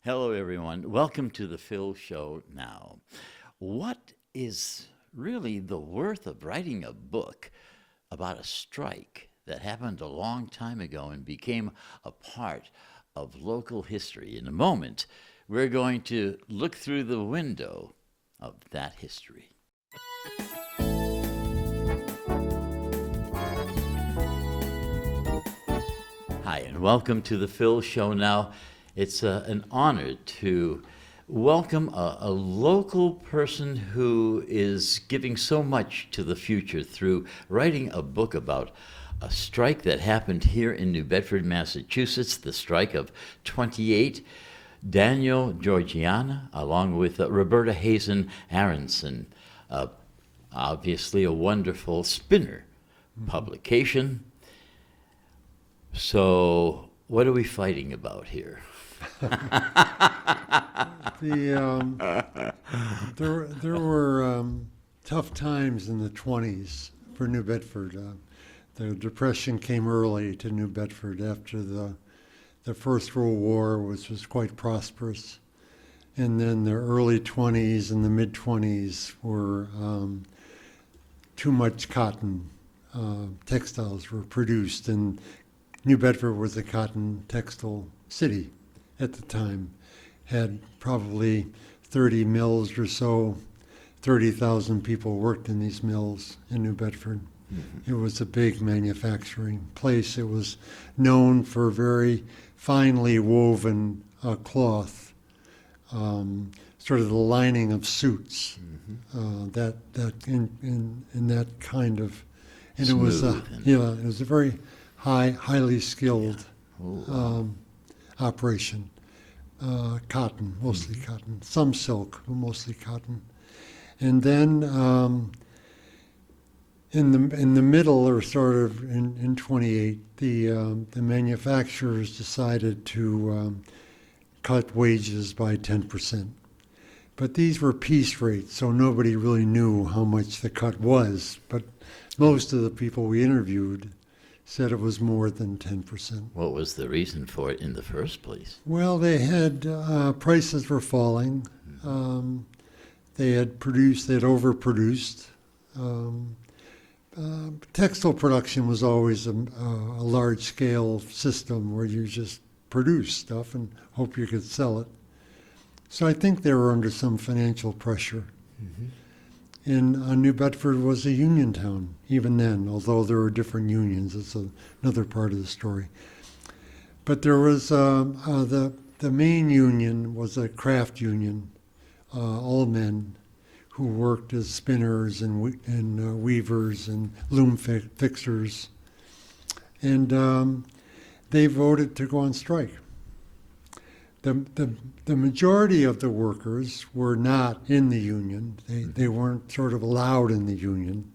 Hello, everyone. Welcome to the Phil Show now. What is really the worth of writing a book about a strike that happened a long time ago and became a part of local history? In a moment, we're going to look through the window of that history. Hi, and welcome to the Phil Show now. It's an honor to welcome a local person who is giving so much to the future through writing a book about a strike that happened here in New Bedford, Massachusetts, the strike of '28. Daniel Georgiana, along with Roberta Hazen Aronson, obviously a wonderful spinner publication. So, what are we fighting about here? There were tough times in the 20s for New Bedford. The Depression came early to New Bedford after the First World War, which was quite prosperous. And then the early 20s and the mid-20s were too much cotton. Textiles were produced, and New Bedford was a cotton textile city at the time. Had probably 30 mills or so. 30,000 people worked in these mills in New Bedford. Mm-hmm. It was a big manufacturing place. It was known for very finely woven cloth, sort of the lining of suits. Mm-hmm. That in that kind of, and smooth, it was a very highly skilled operation. Cotton, mostly cotton. Some silk, but mostly cotton. And then in the middle, or sort of in 28, the manufacturers decided to cut wages by 10%. But these were piece rates, so nobody really knew how much the cut was. But most of the people we interviewed said it was more than 10%. What was the reason for it in the first place? Well, they had prices were falling. They had overproduced. Textile production was always a large-scale system where you just produce stuff and hope you could sell it. So I think they were under some financial pressure. Mm-hmm. And New Bedford was a union town, even then, although there were different unions. It's another part of the story. But there was the main union was a craft union, all men who worked as spinners and weavers and loom fixers. And they voted to go on strike. The majority of the workers were not in the union. They weren't sort of allowed in the union.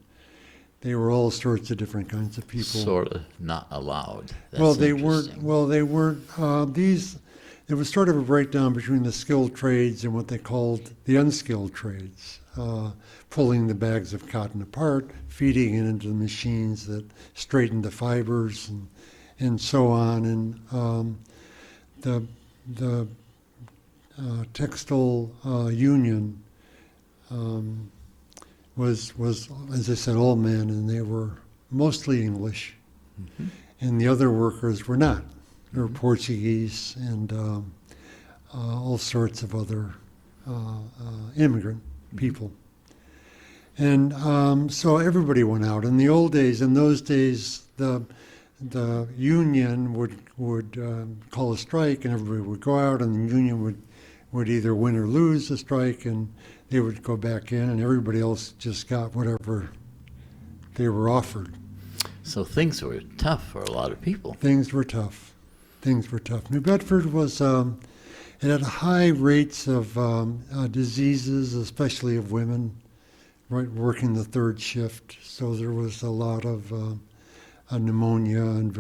They were all sorts of different kinds of people. Sort of not allowed. That's well, they weren't. Well, they weren't. There was sort of a breakdown between the skilled trades and what they called the unskilled trades. Pulling the bags of cotton apart, feeding it into the machines that straightened the fibers, and so on. And the textile union was, as I said, all men, and they were mostly English, mm-hmm. and the other workers were not. They were Portuguese and all sorts of other immigrant people. And so everybody went out. In those days, the union would call a strike, and everybody would go out, and the union would either win or lose the strike, and they would go back in, and everybody else just got whatever they were offered. So things were tough for a lot of people. Things were tough. New Bedford was, it had high rates of diseases, especially of women, right, working the third shift. So there was a lot of pneumonia and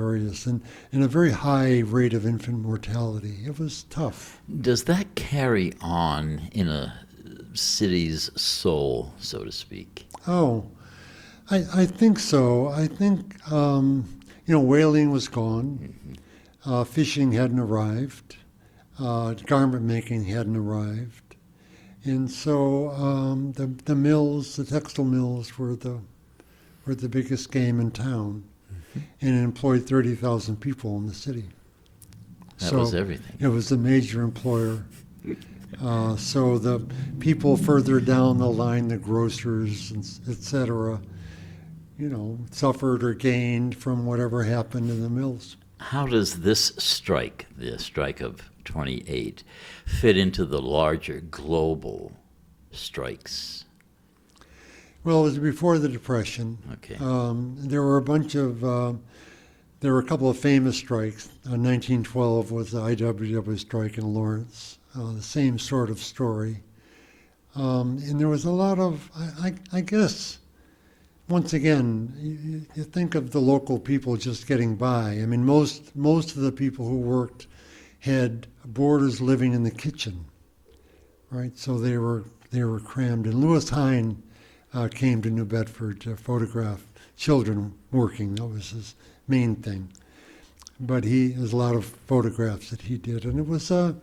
a very high rate of infant mortality. It was tough. Does that carry on in a city's soul, so to speak? Oh, I think so. I think, whaling was gone. Mm-hmm. Fishing hadn't arrived. Garment making hadn't arrived. And so the mills, the textile mills, were the biggest game in town, and it employed 30,000 people in the city. That was everything. It was a major employer. So the people further down the line, the grocers, et cetera, suffered or gained from whatever happened in the mills. How does this strike, the strike of 28, fit into the larger global strikes? Well, it was before the Depression. Okay. There were a couple of famous strikes. 1912 was the IWW strike in Lawrence. The same sort of story. And there was a lot of, I guess, once again, you think of the local people just getting by. I mean, most of the people who worked had boarders living in the kitchen, right? So they were crammed. And Lewis Hine came to New Bedford to photograph children working. That was his main thing. But there's a lot of photographs that he did, and it was a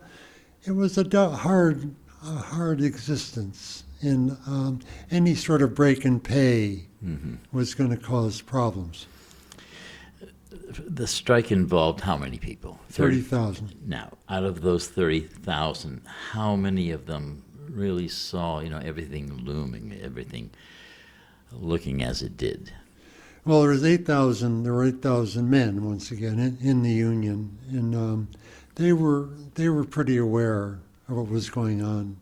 hard existence. And any sort of break in pay was going to cause problems. The strike involved how many people? 30,000. Now, out of those 30,000, how many of them really saw, everything looming, everything looking as it did? Well, there were 8,000 men, once again, in the Union, and they were pretty aware of what was going on.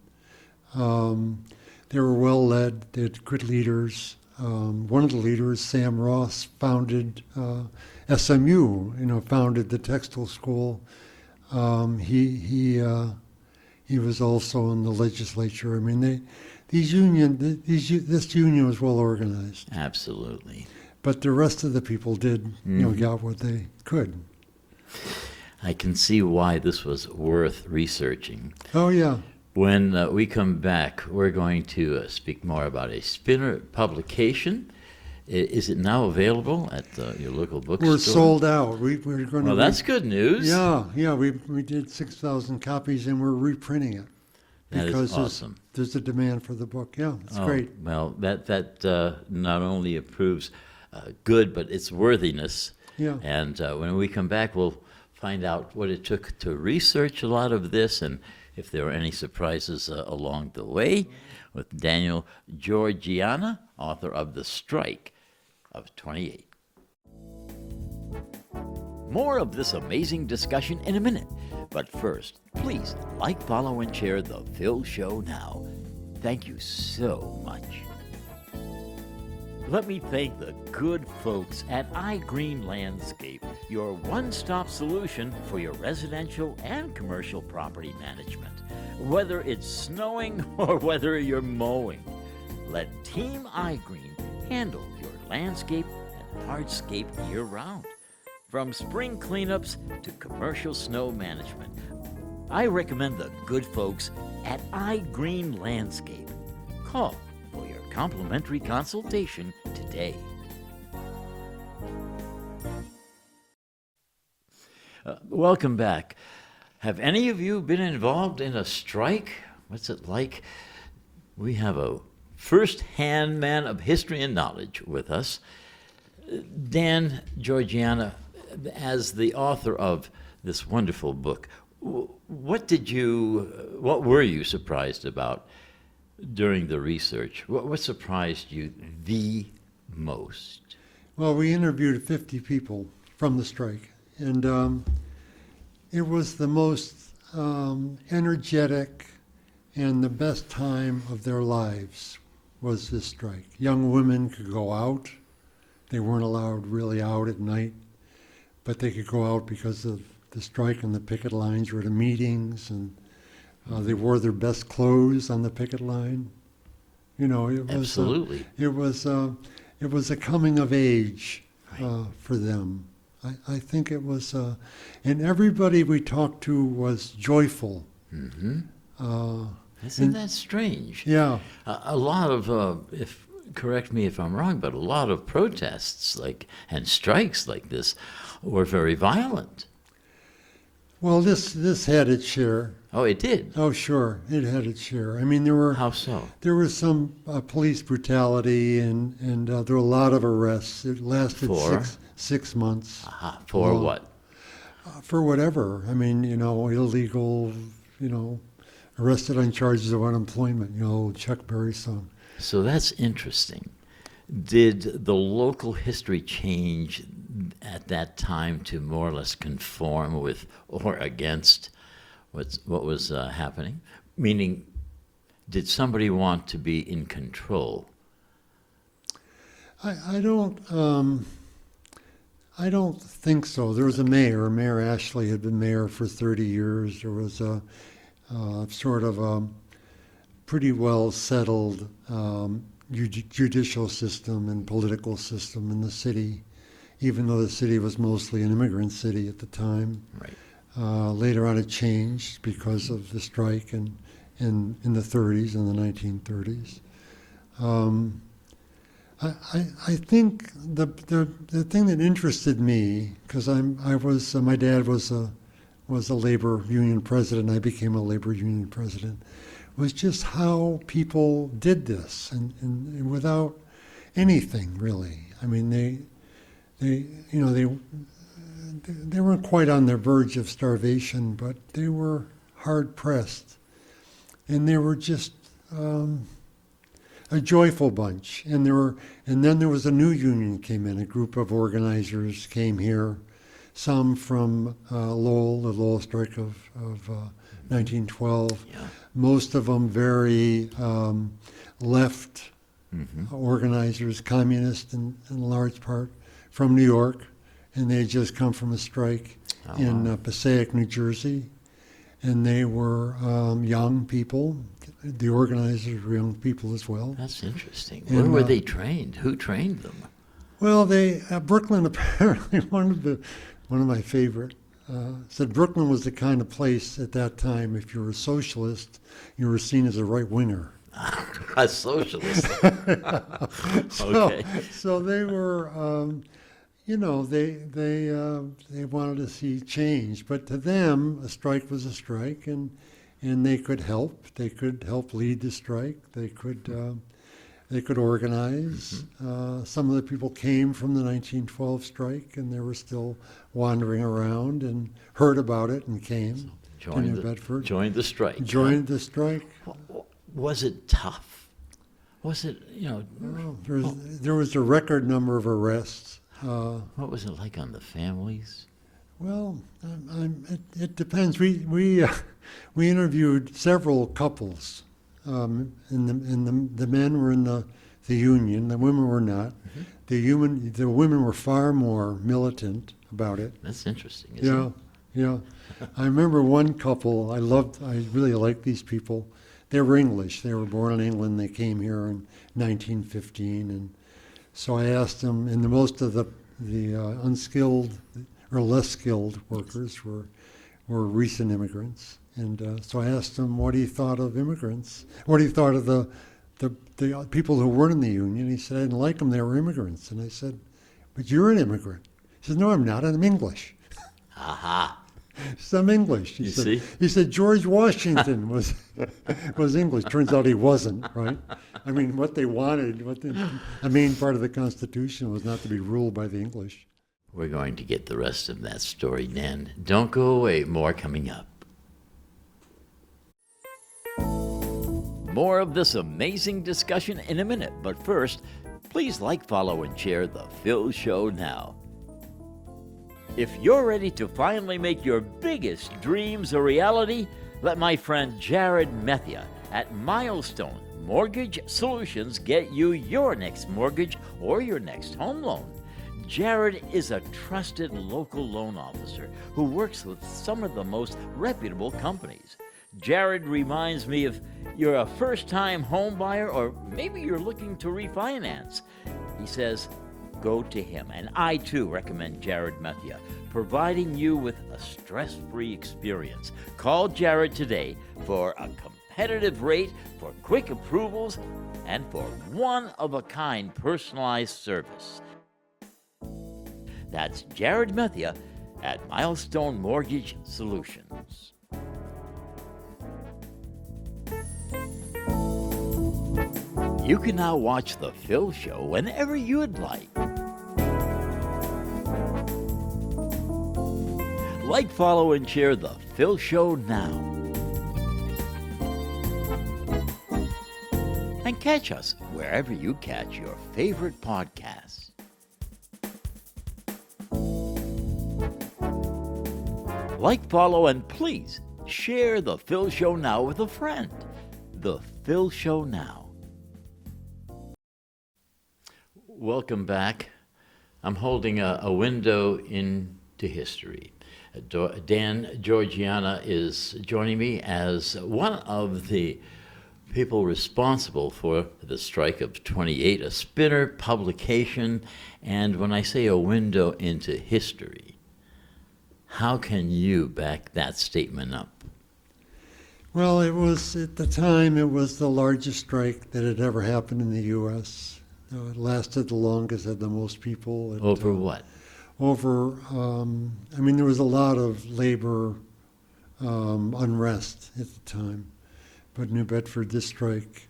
They were well led. They had good leaders. One of the leaders, Sam Ross, founded SMU. Founded the textile school. He was also in the legislature. I mean, this union was well organized. Absolutely. But the rest of the people did, got what they could. I can see why this was worth researching. Oh, yeah. When we come back, we're going to speak more about a Spinner publication. Is it now available at your local bookstore? We're sold out. We're going to. Well, that's good news. Yeah. We did 6,000 copies, and we're reprinting it. That because is awesome. There's a demand for the book. Yeah, it's great. Well, that not only approves good, but its worthiness. Yeah. And when we come back, we'll find out what it took to research a lot of this and if there were any surprises along the way with Daniel Georgiana, author of The Strike of 28. More of this amazing discussion in a minute. But first, please like, follow, and share The Phil Show now. Thank you so much. Let me thank the good folks at iGreen Landscape, your one-stop solution for your residential and commercial property management. Whether it's snowing or whether you're mowing, let Team iGreen handle your landscape and hardscape year-round. From spring cleanups to commercial snow management, I recommend the good folks at iGreen Landscape. Call for your complimentary consultation today. Welcome back. Have any of you been involved in a strike? What's it like? We have a first-hand man of history and knowledge with us. Dan Georgiana, as the author of this wonderful book, what were you surprised about during the research? What surprised you the most? Well, we interviewed 50 people from the strike, and it was the most energetic and the best time of their lives was this strike. Young women could go out. They weren't allowed really out at night, but they could go out because of the strike, and the picket lines were at meetings, and they wore their best clothes on the picket line. It was Absolutely. It was a coming of age for them. I think it was, and everybody we talked to was joyful. Mm-hmm. Isn't that strange? Yeah. A lot of, correct me if I'm wrong, but a lot of protests and strikes like this were very violent. Well, this had its share. Oh, it did. Oh, sure, it had its share. I mean, there were How so? there was some police brutality, and there were a lot of arrests. It lasted For? six months. Aha. For Long. what? For whatever. I mean, illegal, arrested on charges of unemployment. Chuck Berry song. So that's interesting. Did the local history change at that time to more or less conform with or against what was happening? Meaning, did somebody want to be in control? I don't think so. There was a mayor. Mayor Ashley had been mayor for 30 years. There was a sort of a pretty well settled judicial system and political system in the city, even though the city was mostly an immigrant city at the time. Right. Later on, it changed because of the strike in the 30s, in the 1930s. I think the thing that interested me, because my dad was a labor union president. I became a labor union president. Was just how people did this, and without anything really. I mean, they weren't quite on the verge of starvation, but they were hard pressed, and they were just a joyful bunch. And then there was a new union came in. A group of organizers came here, some from Lowell, the Lowell strike of 1912. Yeah. Most of them very left organizers, communist in large part, from New York, and they had just come from a strike in Passaic, New Jersey, and they were young people. The organizers were young people as well. That's interesting. And, Where were they trained? Who trained them? Well, Brooklyn apparently one of my favorite. Said Brooklyn was the kind of place at that time, if you were a socialist, you were seen as a right winger. A socialist. Okay. So they were, they wanted to see change, but to them, a strike was a strike, and they could help. They could help lead the strike. They could organize. Some of the people came from the 1912 strike, and they were still wandering around and heard about it and came to New Bedford. Joined the strike. Joined the strike. Was it tough? Was it, There was a record number of arrests. what was it like on the families? Well, it depends. We interviewed several couples, and the men were in the union. The women were not. The women were far more militant about it. That's interesting, isn't it? Yeah. I remember one couple I really liked these people. They were English. They were born in England. They came here in 1915, and so I asked them. And most of the unskilled or less skilled workers were recent immigrants, and so I asked them, "What do you thought of immigrants? What do you thought of the people who weren't in the union?" He said, "I didn't like them. They were immigrants." And I said, "But you're an immigrant." He said, "No, I'm not. I'm English." Aha. I'm English. He said George Washington was English. Turns out he wasn't, right? I mean, what they wanted, a main part of the Constitution was not to be ruled by the English. We're going to get the rest of that story, Dan. Don't go away. More coming up. More of this amazing discussion in a minute. But first, please like, follow, and share The Phil Show now. If you're ready to finally make your biggest dreams a reality, let my friend Jared Methia at Milestone Mortgage Solutions get you your next mortgage or your next home loan. Jared is a trusted local loan officer who works with some of the most reputable companies. Jared reminds me if you're a first-time home buyer or maybe you're looking to refinance. He says, go to him. And I, too, recommend Jared Methia, providing you with a stress-free experience. Call Jared today for a competitive rate, for quick approvals, and for one-of-a-kind personalized service. That's Jared Methia at Milestone Mortgage Solutions. You can now watch The Phil Show whenever you'd like. Like, follow, and share The Phil Show now. And catch us wherever you catch your favorite podcasts. Like, follow, and please share The Phil Show now with a friend. The Phil Show Now. Welcome back. I'm holding a window into history. Dan Georgiana is joining me as one of the people responsible for the strike of 28, a spinner publication. And when I say a window into history, how can you back that statement up? Well, it was, at the time, it was the largest strike that had ever happened in the U.S. It lasted the longest, had the most people. Over what? Over, there was a lot of labor unrest at the time. But New Bedford, this strike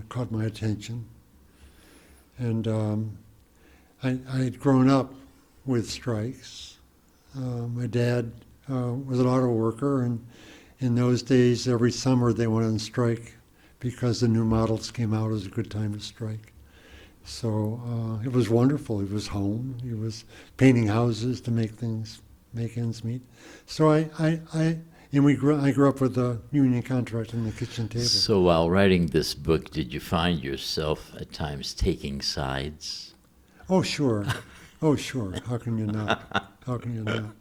caught my attention. And I had grown up with strikes. My dad was an auto worker, and in those days, every summer they went on strike because the new models came out. It was a good time to strike. So it was wonderful. He was home. He was painting houses to make ends meet. So I grew up with a union contract in the kitchen table. So while writing this book, did you find yourself at times taking sides? Oh, sure. Oh, sure. How can you not? How can you not?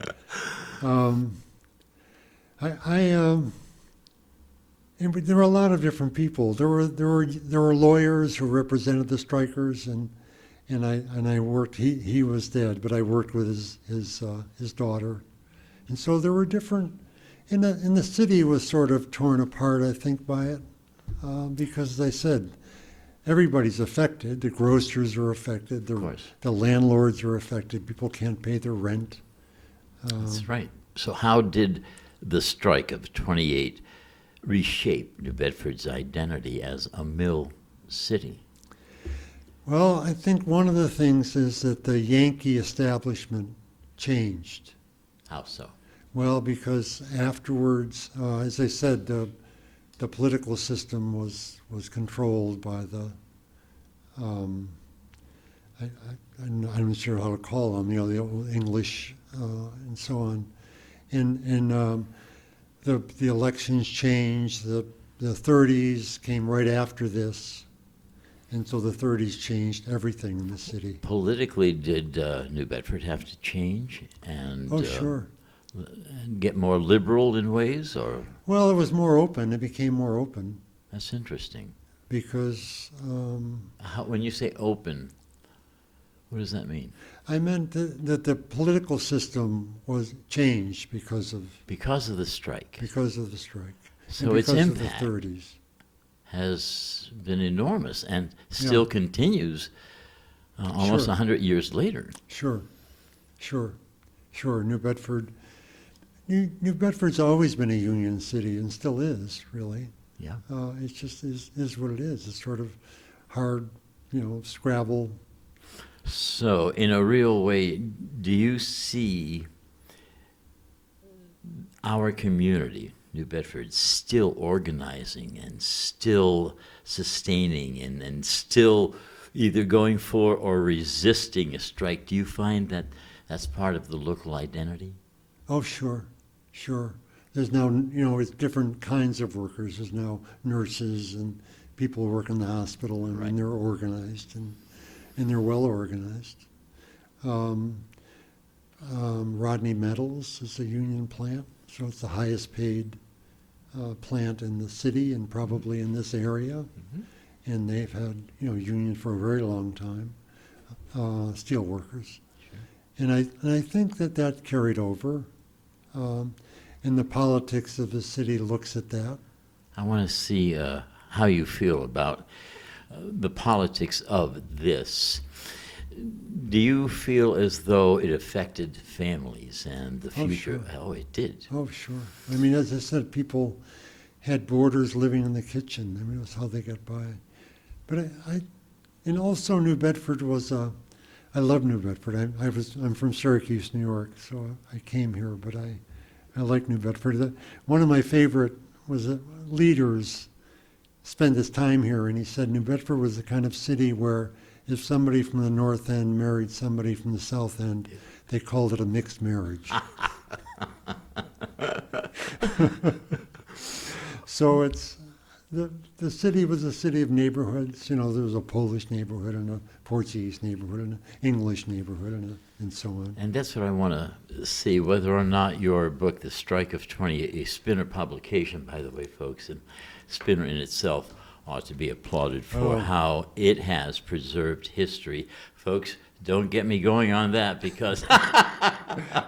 There were a lot of different people. There were lawyers who represented the strikers, and I worked. He was dead, but I worked with his daughter, and so there were different. In the city was sort of torn apart, I think, by it, because as I said, everybody's affected. The grocers are affected. The landlords are affected. People can't pay their rent. That's right. So how did the strike of 28 reshape New Bedford's identity as a mill city? Well, I think one of the things is that the Yankee establishment changed. How so? Well, because afterwards, as I said, the political system was controlled by the, I'm not sure how to call them, the old English and so on. And the elections changed. The 30s came right after this. And so the 30s changed everything in the city. Politically, did New Bedford have to change and Sure. and get more liberal in ways, or? Well, it was more open. It became more open That's interesting. because When you say open, what does that mean? I meant that the political system was changed because of the strike. Because of the strike. So and its because impact of the 30s. has been enormous and still continues almost Sure. 100 years later. Sure. New Bedford's always been a union city and still is, really. Yeah. It just is what it is. It's sort of hard, Scrabble. So, in a real way, do you see our community, New Bedford, still organizing and still sustaining and still either going for or resisting a strike? Do you find that that's part of the local identity? Oh, sure. There's now, it's different kinds of workers. There's now nurses and people who work in the hospital, and, Right. and they're organized and they're well organized. Rodney Metals is a union plant, so it's the highest paid plant in the city and probably in this area. Mm-hmm. And they've had, union for a very long time, steel workers. Sure. And I think that carried over. And the politics of the city looks at that. I want to see how you feel about the politics of this. Do you feel as though it affected families and the Oh, future? sure. Oh, it did. Oh, sure. I mean, as I said, people had boarders living in the kitchen. I mean, it was how they got by. But and also New Bedford was I love New Bedford. I'm from Syracuse, New York, so I came here, but I like New Bedford. One of my favorite was leaders spent his time here, and he said New Bedford was the kind of city where if somebody from the North End married somebody from the South End, they called it a mixed marriage. So it's the city was a city of neighborhoods. You know, there was a Polish neighborhood and a Portuguese neighborhood and an English neighborhood and so on. And that's what I want to see, whether or not your book, The Strike of 20, a Spinner publication, by the way, folks, and Spinner in itself ought to be applauded for how it has preserved history. Folks, don't get me going on that because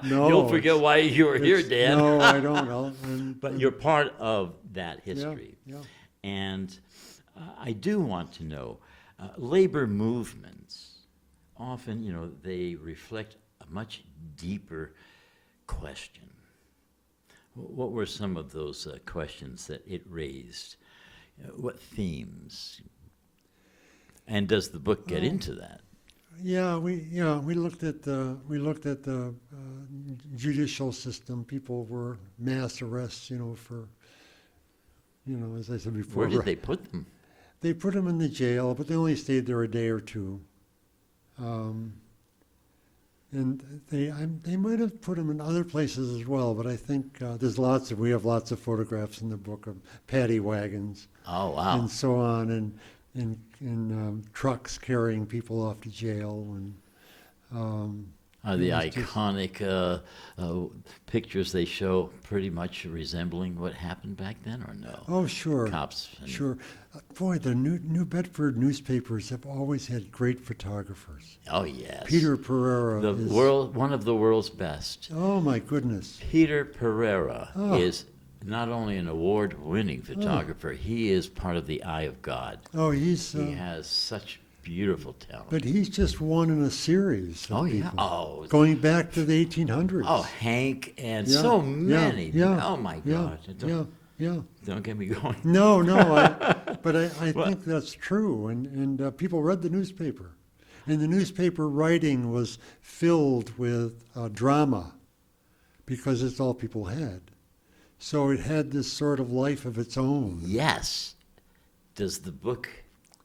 No, you'll forget why you were here, Dan. No, I don't. But you're part of that history. Yeah. And I do want to know, labor movements, often, you know, they reflect a much deeper question. What were some of those questions that it raised? What themes? And does the book get into that? Yeah, we looked at the judicial system. People were mass arrests, for, as I said before. Where did they put them? They put them in the jail, but they only stayed there a day or two. And they might have put them in other places as well, but I think we have lots of photographs in the book of paddy wagons. Oh, wow. And so on, and trucks carrying people off to jail, and Are the it was just- iconic pictures they show pretty much resembling what happened back then, or no? oh sure, Cops. And sure. Boy, the New Bedford newspapers have always had great photographers. Oh, yes. Peter Pereira One of the world's best. Oh my goodness. Peter Pereira Oh. is not only an award-winning photographer, he is part of the Eye of God. Oh, he has such beautiful talent. but he's just one in a series. Of Oh, yeah. people, Oh. going back to the 1800s. Oh, Hank and Yeah, so yeah, many. yeah, Oh, my yeah, God. yeah. Don't get me going. No, but I think that's true, and people read the newspaper, and the newspaper writing was filled with drama, because it's all people had. So it had this sort of life of its own. Yes. Does the book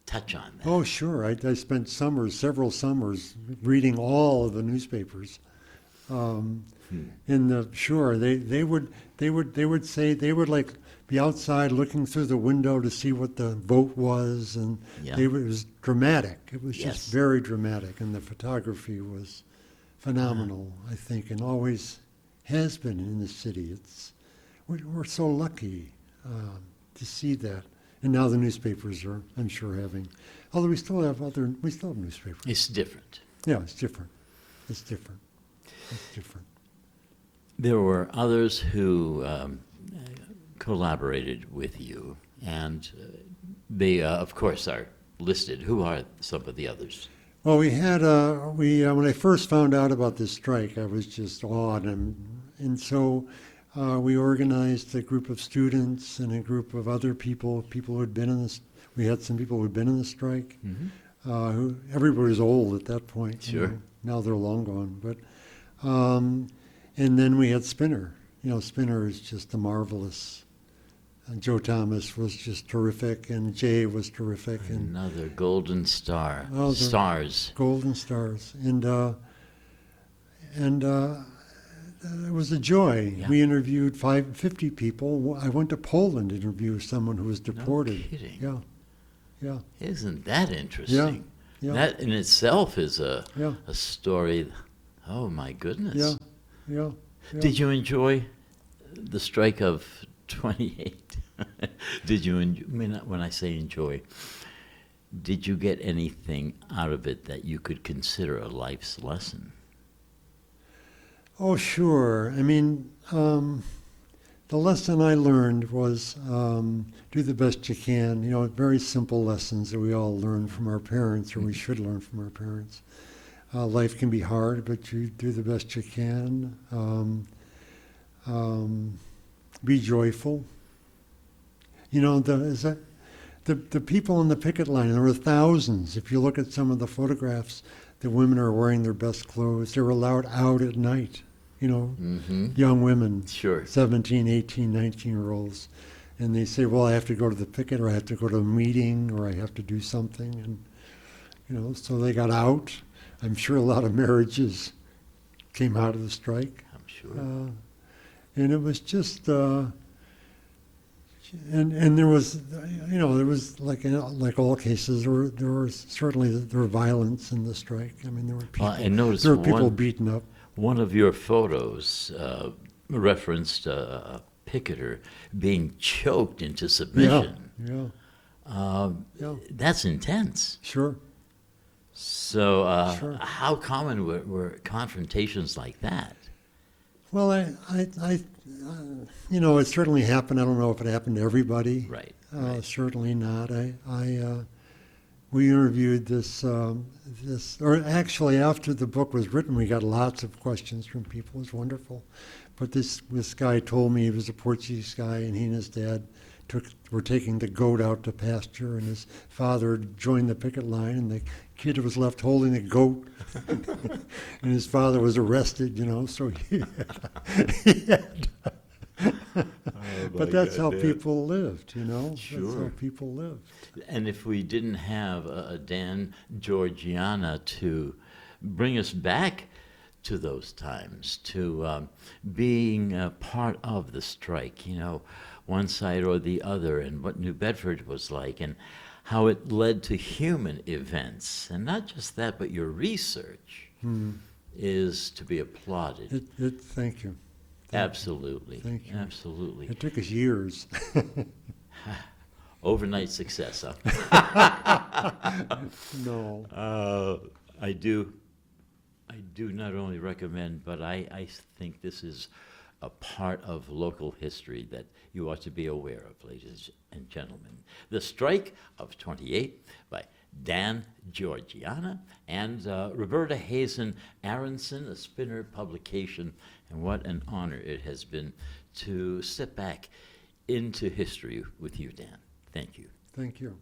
touch on that? Oh, sure. I spent several summers, reading all of the newspapers. They would say they would like be outside looking through the window to see what the vote was, and Yeah. it was dramatic. It was Yes. just very dramatic, and the photography was phenomenal, I think, and always has been in the city. We're so lucky to see that. And now the newspapers are, I'm sure, although we still have newspapers. It's different. Yeah, it's different. It's different. There were others who collaborated with you, and they, of course, are listed. Who are some of the others? Well, we had when I first found out about this strike, I was just awed, and so we organized a group of students and a group of other people who had been in this. We had some people who had been in the strike. Mm-hmm. Everybody was old at that point. Sure. Now they're long gone, but and then we had Spinner. Spinner is just a marvelous. Joe Thomas was just terrific, and Jay was terrific, and Another golden star. Oh, the- Stars. Golden Stars, and it was a joy. Yeah. We interviewed 50 people. I went to Poland to interview someone who was deported. kidding. Yeah. Isn't that interesting? Yeah. That in itself is a Yeah. story. Oh, my goodness. Yeah. Did you enjoy the strike of 28? Did you enjoy, when I say enjoy, did you get anything out of it that you could consider a life's lesson? Oh, sure. I mean, the lesson I learned was do the best you can. Very simple lessons that we all learn from our parents, or we should learn from our parents. Life can be hard, but you do the best you can. Be joyful. You know, the people on the picket line, there were thousands. If you look at some of the photographs, the women are wearing their best clothes. They're allowed out at night, you know, young women, Sure. 17, 18, 19-year-olds. And they say, well, I have to go to the picket, or I have to go to a meeting, or I have to do something. And, you know, so they got out. I'm sure a lot of marriages came out of the strike. I'm sure. And it was just, and there was, you know, there was like all cases, there were certainly violence in the strike. I mean, there were people, I noticed there were people beaten up. one of your photos referenced a picketer being choked into submission. Yeah, That's intense. sure. So Sure. how common were confrontations like that? Well, you know, it certainly happened. I don't know if it happened to everybody. Right. Certainly not. We interviewed or actually after the book was written, we got lots of questions from people. It was wonderful. But this guy told me, he was a Portuguese guy, and he and his dad were taking the goat out to pasture, and his father joined the picket line, and the kid was left holding the goat, and his father was arrested, you know, so he had but that's how people lived, you know. That's Sure. how people lived. And if we didn't have Dan Georgiana to bring us back to those times, to being a part of the strike, you know, one side or the other, and what New Bedford was like, and how it led to human events. And not just that, but your research is to be applauded. Thank you. Absolutely. Thank you. Absolutely. It took us years. Overnight success, huh? No. I do not only recommend, but I think this is a part of local history that you ought to be aware of, ladies and gentlemen. The Strike of '28 by Dan Georgiana and Roberta Hazen Aronson, a Spinner publication. And what an honor it has been to step back into history with you, Dan. Thank you. Thank you.